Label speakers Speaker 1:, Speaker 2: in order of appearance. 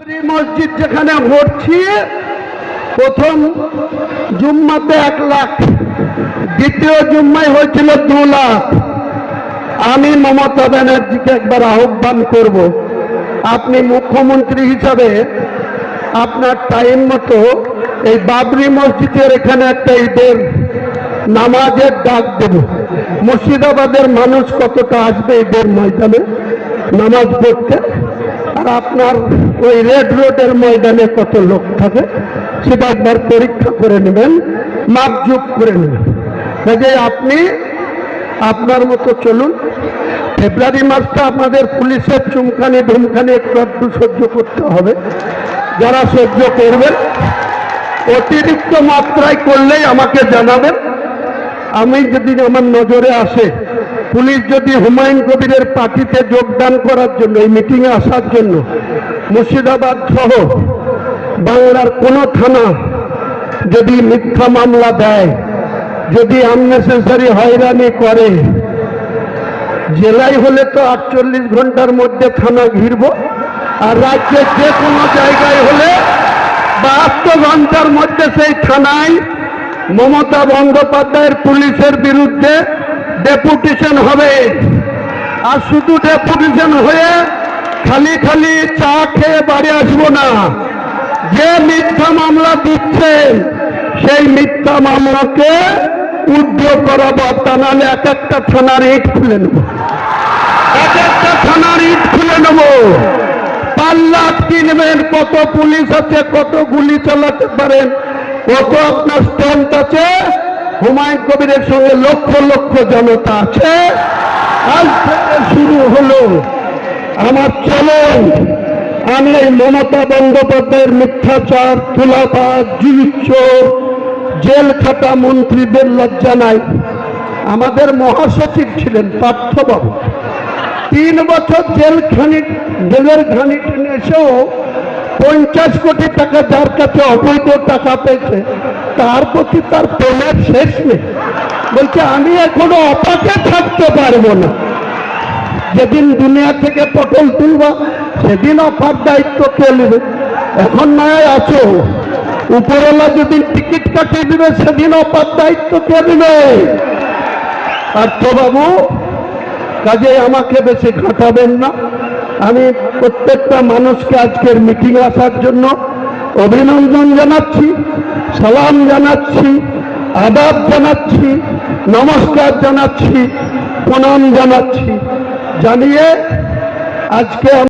Speaker 1: মসজিদ যেখানে ভরছি, প্রথম জুম্মাতে 1 লাখ, দ্বিতীয় জুম্মায় হয়েছিল 2 লাখ। আমি মমতা ব্যানার্জিকে একবার আহ্বান করব, আপনি মুখ্যমন্ত্রী হিসাবে আপনার টাইম মতো এই বাবরি মসজিদের এখানে একটা ঈদের নামাজের ডাক দেব। মুর্শিদাবাদের মানুষ কতটা আসবে ঈদের ময়দানে নামাজ পড়তে, আর আপনার ওই রেড রোডের ময়দানে কত লোক থাকে সেটা একবার পরীক্ষা করে নেবেন, মাপজোক করে নেবেন। কাজে আপনি আপনার মতো চলুন। ফেব্রুয়ারি মাসটা আপনাদের পুলিশের চুমখানি ধুমখানি একটু সহ্য করতে হবে। যারা সহ্য করবেন, অতিরিক্ত মাত্রায় করলেই আমাকে জানাবেন। আমি যদি আমার নজরে আসে, পুলিশ যদি হুমায়ুন কবিরের পার্টিতে যোগদান করার জন্য, এই মিটিংয়ে আসার জন্য মুর্শিদাবাদ সহ বাংলার কোনো থানা যদি মিথ্যা মামলা দেয়, যদি আননেসেসারি হয়রানি করে, জেলায় হলে তো 48 ঘন্টার মধ্যে থানা ঘিরব, আর রাজ্যের যে কোনো জায়গায় হলে 72 ঘন্টার মধ্যে সেই থানায় মমতা বন্দ্যোপাধ্যায়ের পুলিশের বিরুদ্ধে ডেপুটেশন হবে। আর শুধু ডেপুটেশন হয়ে খালি খালি চা খেয়ে বাড়ি আসবো না। যে মিথ্যা মামলা দিচ্ছেন সেই মিথ্যা মামলাকে উদ্যোগ করাবো, তা নাহলে এক একটা থানার ইট খুলে নেব, এক একটা থানার ইট খুলে নেব। পাল্লা কিনবেন, কত পুলিশ আছে, কত গুলি চালাতে পারেন, কত আপনার স্ট্রেংথ আছে। হুমায়ুন কবিরের সঙ্গে লক্ষ লক্ষ জনতা আছে। আজ থেকে শুরু হলো আমার চ্যালেঞ্জ। আমি এই মমতা বন্দ্যোপাধ্যায়ের মিথ্যাচার, তুলাবাজ, জুলুচ্চোর, জেল খাটা মন্ত্রীদের লজ্জা নাই। আমাদের মহাসচিব ছিলেন পার্থবাবু, 3 বছর জেলের ঘানি টেনে এসেও 50 কোটি টাকা যার কাছে অবৈধ টাকা পেয়েছে, তার প্রতি তার প্রেমের শেষ নেই। বলছে আমি এখনো অপাকে থাকতে পারবো না। যেদিন দুনিয়া থেকে পটল তুলবা সেদিন অপার দায়িত্ব কে নেবে? এখন নয় আছো, উপরওয়ালা যেদিন টিকিট কাটিয়ে দিবে সেদিন অপার দায়িত্ব কে নেবে? পার্থবাবু, কাজে আমাকে বেশি ঘাটাবেন না। আমি প্রত্যেকটা মানুষকে আজকের মিটিং আসার জন্য অভিনন্দন জানাচ্ছি, সালাম জানাচ্ছি, আদাব জানাচ্ছি, নমস্কার জানাচ্ছি, প্রণাম জানাচ্ছি। জানিয়ে আজকে